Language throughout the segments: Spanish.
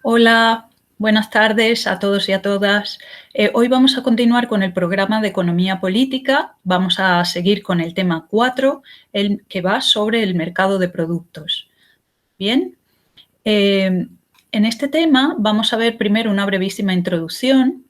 Hola, buenas tardes a todos y a todas. Hoy vamos a continuar con el programa de Economía Política. Vamos a seguir con el tema 4, que va sobre el mercado de productos. Bien, en este tema vamos a ver primero una brevísima introducción,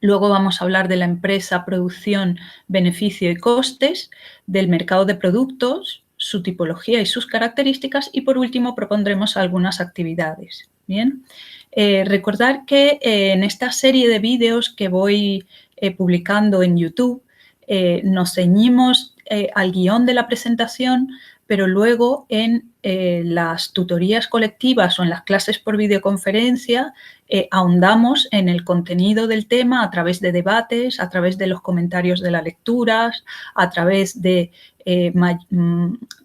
luego vamos a hablar de la empresa, producción, beneficio y costes, del mercado de productos, su tipología y sus características y por último propondremos algunas actividades. Bien, recordar que en esta serie de vídeos que voy publicando en YouTube nos ceñimos al guión de la presentación, pero luego en las tutorías colectivas o en las clases por videoconferencia ahondamos en el contenido del tema a través de debates, a través de los comentarios de las lecturas, a través de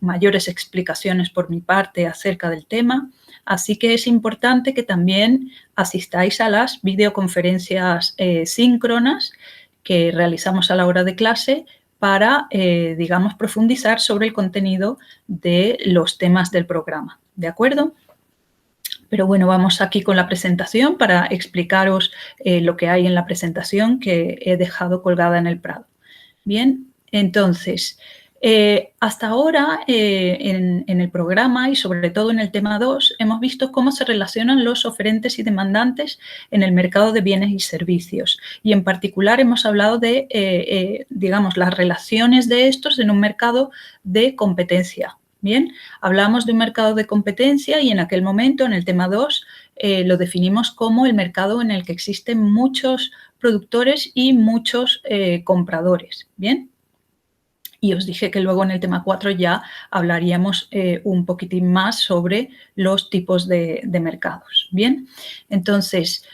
mayores explicaciones por mi parte acerca del tema. Así que es importante que también asistáis a las videoconferencias síncronas que realizamos a la hora de clase para, digamos, profundizar sobre el contenido de los temas del programa. ¿De acuerdo? Pero bueno, vamos aquí con la presentación para explicaros lo que hay en la presentación que he dejado colgada en el Prado. Bien, entonces, hasta ahora en el programa y sobre todo en el tema 2 hemos visto cómo se relacionan los oferentes y demandantes en el mercado de bienes y servicios y en particular hemos hablado de, digamos, las relaciones de estos en un mercado de competencia. Bien, hablamos de un mercado de competencia y en aquel momento, en el tema 2, lo definimos como el mercado en el que existen muchos productores y muchos compradores. Bien, y os dije que luego en el tema 4 ya hablaríamos un poquitín más sobre los tipos de mercados. Bien, entonces,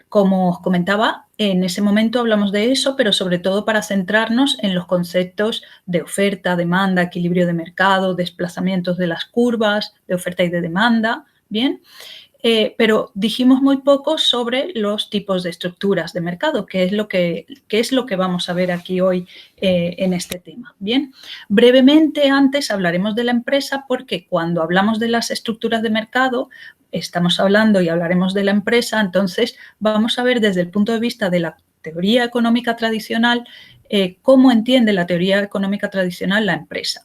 como os comentaba, en ese momento hablamos de eso, pero sobre todo para centrarnos en los conceptos de oferta, demanda, equilibrio de mercado, desplazamientos de las curvas, de oferta y de demanda, ¿bien? Pero dijimos muy poco sobre los tipos de estructuras de mercado, que es lo que vamos a ver aquí hoy en este tema. Bien, brevemente antes hablaremos de la empresa porque cuando hablamos de las estructuras de mercado estamos hablando y hablaremos de la empresa, entonces vamos a ver desde el punto de vista de la teoría económica tradicional cómo entiende la teoría económica tradicional la empresa.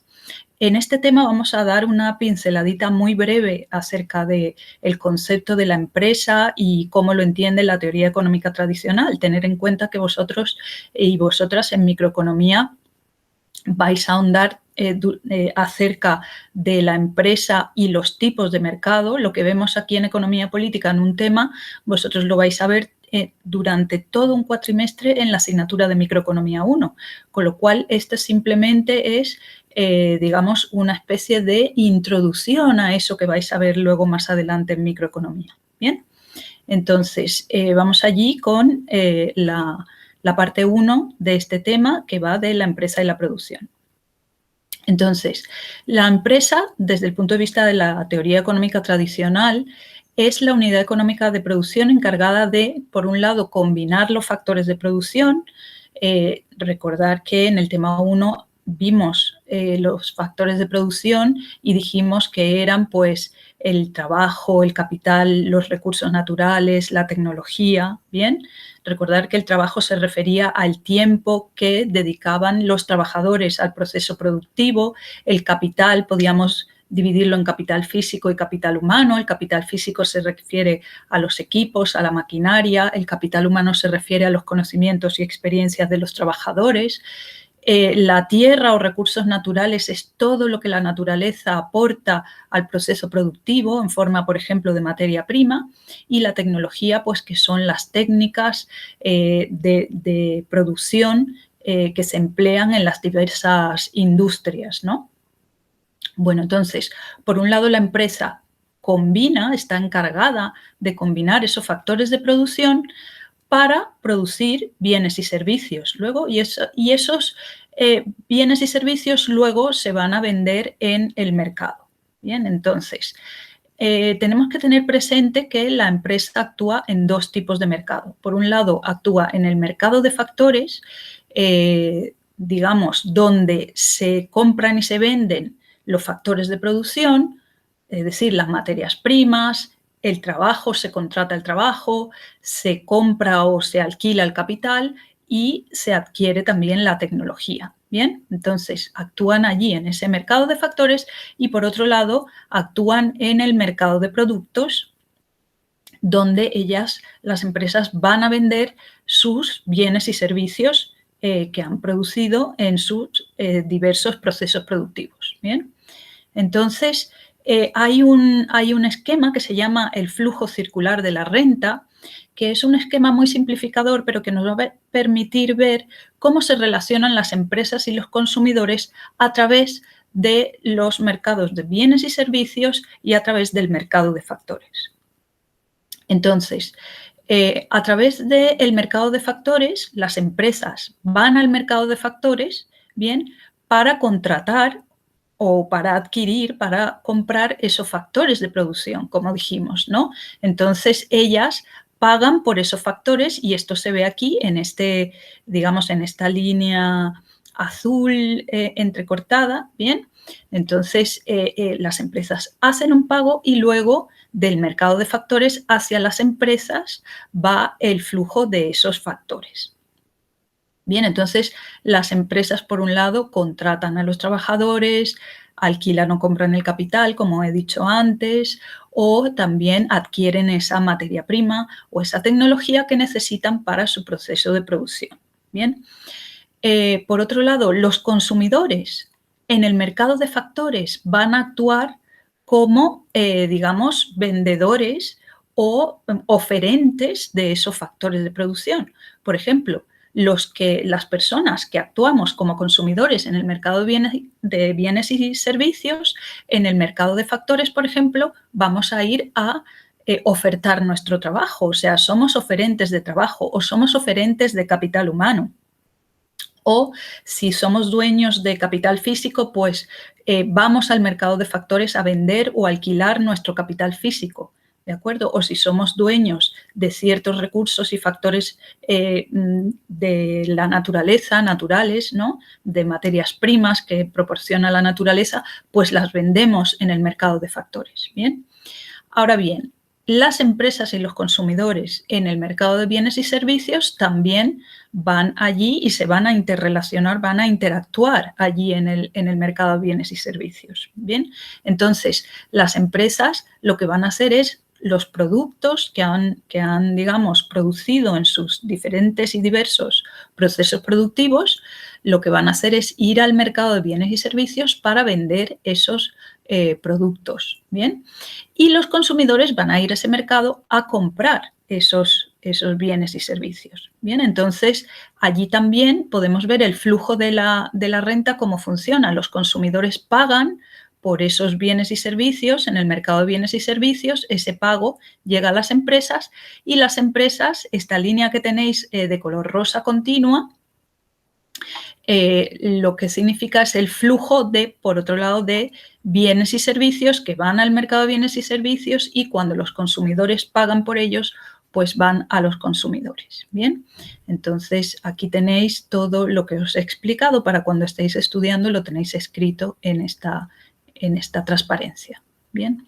En este tema vamos a dar una pinceladita muy breve acerca del concepto de la empresa y cómo lo entiende la teoría económica tradicional. Tener en cuenta que vosotros y vosotras en microeconomía vais a ahondar acerca de la empresa y los tipos de mercado. Lo que vemos aquí en economía política en un tema, vosotros lo vais a ver durante todo un cuatrimestre en la asignatura de microeconomía 1, con lo cual esto simplemente es, digamos, una especie de introducción a eso que vais a ver luego más adelante en microeconomía. Bien, entonces vamos allí con la parte 1 de este tema que va de la empresa y la producción. Entonces, la empresa, desde el punto de vista de la teoría económica tradicional, es la unidad económica de producción encargada de, por un lado, combinar los factores de producción. Recordar que en el tema 1 vimos los factores de producción y dijimos que eran pues el trabajo, el capital, los recursos naturales, la tecnología, ¿bien? Recordar que el trabajo se refería al tiempo que dedicaban los trabajadores al proceso productivo, el capital podíamos dividirlo en capital físico y capital humano. El capital físico se refiere a los equipos, a la maquinaria, el capital humano se refiere a los conocimientos y experiencias de los trabajadores. La tierra o recursos naturales es todo lo que la naturaleza aporta al proceso productivo en forma, por ejemplo, de materia prima, y la tecnología, pues que son las técnicas de producción que se emplean en las diversas industrias, ¿no? Bueno, entonces, por un lado la empresa está encargada de combinar esos factores de producción para producir bienes y servicios. Luego, y esos bienes y servicios luego se van a vender en el mercado. Bien, entonces, tenemos que tener presente que la empresa actúa en dos tipos de mercado. Por un lado, actúa en el mercado de factores, digamos, donde se compran y se venden los factores de producción, es decir, las materias primas, el trabajo, se contrata el trabajo, se compra o se alquila el capital y se adquiere también la tecnología. Bien, entonces actúan allí en ese mercado de factores y por otro lado actúan en el mercado de productos donde las empresas van a vender sus bienes y servicios que han producido en sus diversos procesos productivos. Bien, entonces hay un esquema que se llama el flujo circular de la renta, que es un esquema muy simplificador, pero que nos va a permitir ver cómo se relacionan las empresas y los consumidores a través de los mercados de bienes y servicios y a través del mercado de factores. Entonces, a través del mercado de factores, las empresas van al mercado de factores, bien, para contratar o para adquirir, para comprar esos factores de producción, como dijimos, ¿no? Entonces, ellas pagan por esos factores y esto se ve aquí en digamos, en esta línea azul entrecortada, ¿bien? Entonces, las empresas hacen un pago y luego del mercado de factores hacia las empresas va el flujo de esos factores. Bien, entonces las empresas, por un lado, contratan a los trabajadores, alquilan o compran el capital, como he dicho antes, o también adquieren esa materia prima o esa tecnología que necesitan para su proceso de producción. Bien, por otro lado, los consumidores en el mercado de factores van a actuar como, digamos, vendedores o oferentes de esos factores de producción. Por ejemplo, las personas que actuamos como consumidores en el mercado de bienes y servicios, en el mercado de factores, por ejemplo, vamos a ir a ofertar nuestro trabajo, o sea, somos oferentes de trabajo o somos oferentes de capital humano. O si somos dueños de capital físico, pues vamos al mercado de factores a vender o alquilar nuestro capital físico, ¿de acuerdo? O si somos dueños de ciertos recursos y factores de la naturaleza, naturales, ¿no? De materias primas que proporciona la naturaleza, pues las vendemos en el mercado de factores, ¿bien? Ahora bien, las empresas y los consumidores en el mercado de bienes y servicios también van allí y se van a interrelacionar, van a interactuar allí en el mercado de bienes y servicios. Bien, entonces las empresas lo que van a hacer es los productos que han, digamos, producido en sus diferentes y diversos procesos productivos, lo que van a hacer es ir al mercado de bienes y servicios para vender esos productos, ¿bien? Y los consumidores van a ir a ese mercado a comprar esos bienes y servicios, ¿bien? Entonces, allí también podemos ver el flujo de la renta, cómo funciona. Los consumidores pagan por esos bienes y servicios en el mercado de bienes y servicios, ese pago llega a las empresas y las empresas, esta línea que tenéis de color rosa continua, lo que significa es el flujo por otro lado, de bienes y servicios que van al mercado de bienes y servicios y cuando los consumidores pagan por ellos, pues van a los consumidores. Bien, entonces aquí tenéis todo lo que os he explicado para cuando estéis estudiando, lo tenéis escrito en esta transparencia. Bien,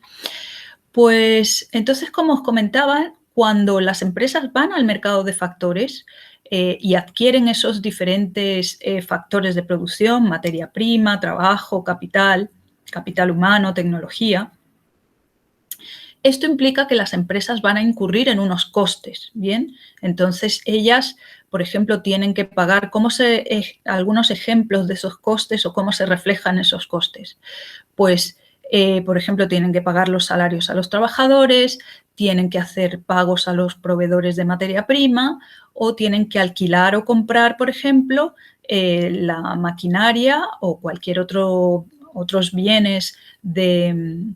pues entonces, como os comentaba, cuando las empresas van al mercado de factores, y adquieren esos diferentes factores de producción, materia prima, trabajo, capital humano, tecnología. Esto implica que las empresas van a incurrir en unos costes, ¿bien? Entonces, ellas, por ejemplo, tienen que pagar algunos ejemplos de esos costes o cómo se reflejan esos costes. Pues, por ejemplo, tienen que pagar los salarios a los trabajadores, tienen que hacer pagos a los proveedores de materia prima o tienen que alquilar o comprar, por ejemplo, la maquinaria o cualquier otros bienes de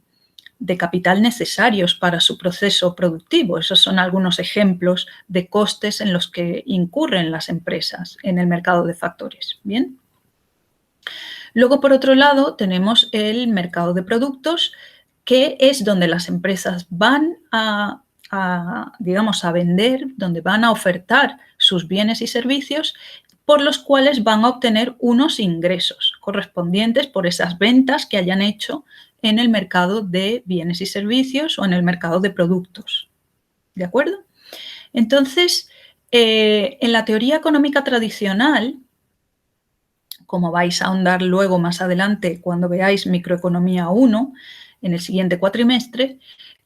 capital necesarios para su proceso productivo. Esos son algunos ejemplos de costes en los que incurren las empresas en el mercado de factores. Bien. Luego, por otro lado, tenemos el mercado de productos, que es donde las empresas van digamos, a vender, donde van a ofertar sus bienes y servicios, por los cuales van a obtener unos ingresos correspondientes por esas ventas que hayan hecho en el mercado de bienes y servicios o en el mercado de productos. ¿De acuerdo? Entonces, en la teoría económica tradicional, como vais a ahondar luego más adelante cuando veáis Microeconomía 1, en el siguiente cuatrimestre,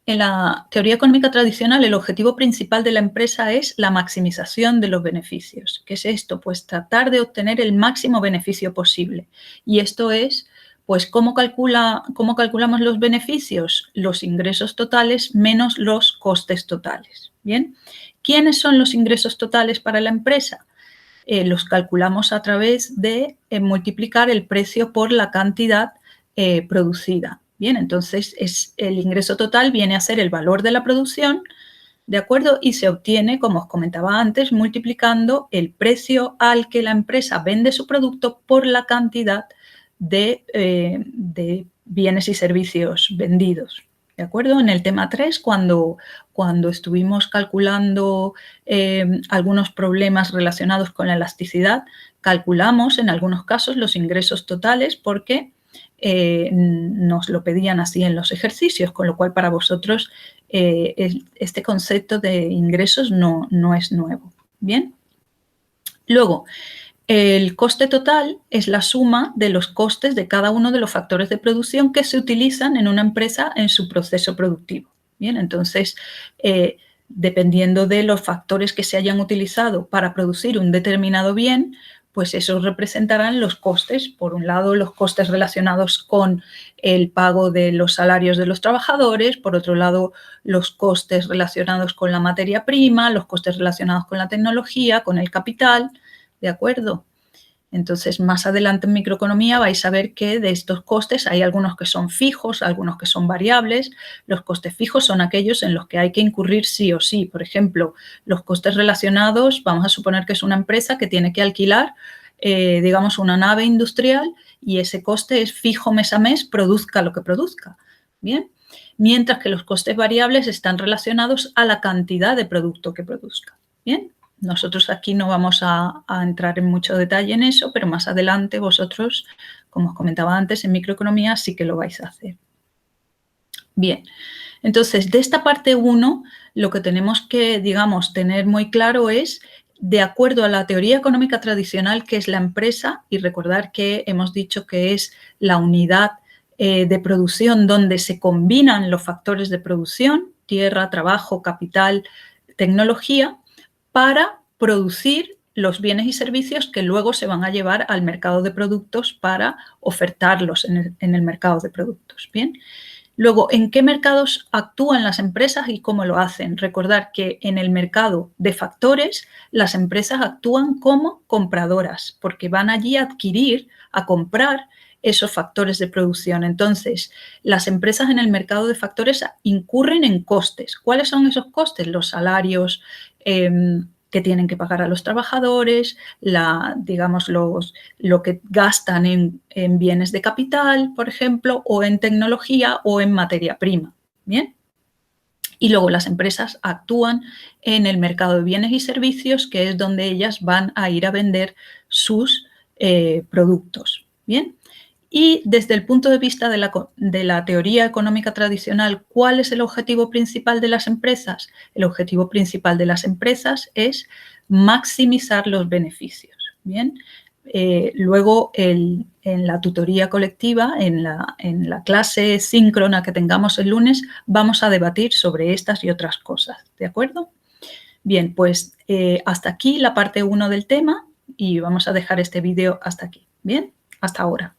en la teoría económica tradicional el objetivo principal de la empresa es la maximización de los beneficios. ¿Qué es esto? Pues tratar de obtener el máximo beneficio posible. Y esto es, pues, ¿cómo calculamos los beneficios? Los ingresos totales menos los costes totales. ¿Bien? ¿Quiénes son los ingresos totales para la empresa? Los calculamos a través de multiplicar el precio por la cantidad producida. Bien, entonces el ingreso total viene a ser el valor de la producción, ¿de acuerdo? Y se obtiene, como os comentaba antes, multiplicando el precio al que la empresa vende su producto por la cantidad de bienes y servicios vendidos. ¿De acuerdo? En el tema 3, cuando estuvimos calculando algunos problemas relacionados con la elasticidad, calculamos en algunos casos los ingresos totales porque nos lo pedían así en los ejercicios, con lo cual para vosotros este concepto de ingresos no es nuevo. ¿Bien? Luego, el coste total es la suma de los costes de cada uno de los factores de producción que se utilizan en una empresa en su proceso productivo. Bien, entonces, dependiendo de los factores que se hayan utilizado para producir un determinado bien, pues esos representarán los costes. Por un lado, los costes relacionados con el pago de los salarios de los trabajadores, por otro lado, los costes relacionados con la materia prima, los costes relacionados con la tecnología, con el capital, ¿de acuerdo? Entonces, más adelante en microeconomía vais a ver que de estos costes hay algunos que son fijos, algunos que son variables. Los costes fijos son aquellos en los que hay que incurrir sí o sí. Por ejemplo, los costes relacionados, vamos a suponer que es una empresa que tiene que alquilar, digamos, una nave industrial y ese coste es fijo mes a mes, produzca lo que produzca. Bien, mientras que los costes variables están relacionados a la cantidad de producto que produzca. Bien. Nosotros aquí no vamos a entrar en mucho detalle en eso, pero más adelante vosotros, como os comentaba antes, en microeconomía sí que lo vais a hacer. Bien, entonces de esta parte 1 lo que tenemos que, digamos, tener muy claro es, de acuerdo a la teoría económica tradicional, qué es la empresa, y recordar que hemos dicho que es la unidad de producción donde se combinan los factores de producción, tierra, trabajo, capital, tecnología, para producir los bienes y servicios que luego se van a llevar al mercado de productos para ofertarlos en el mercado de productos. Bien. Luego, ¿en qué mercados actúan las empresas y cómo lo hacen? Recordad que en el mercado de factores las empresas actúan como compradoras porque van allí a adquirir, a comprar esos factores de producción. Entonces, las empresas en el mercado de factores incurren en costes. ¿Cuáles son esos costes? Los salarios que tienen que pagar a los trabajadores, digamos, lo que gastan en bienes de capital, por ejemplo, o en tecnología o en materia prima. ¿Bien? Y luego las empresas actúan en el mercado de bienes y servicios, que es donde ellas van a ir a vender sus productos. ¿Bien? Y desde el punto de vista de la teoría económica tradicional, ¿cuál es el objetivo principal de las empresas? El objetivo principal de las empresas es maximizar los beneficios. Bien, luego en la tutoría colectiva, en la clase síncrona que tengamos el lunes, vamos a debatir sobre estas y otras cosas. ¿De acuerdo? Bien, pues hasta aquí la parte 1 del tema y vamos a dejar este vídeo hasta aquí. Bien, hasta ahora.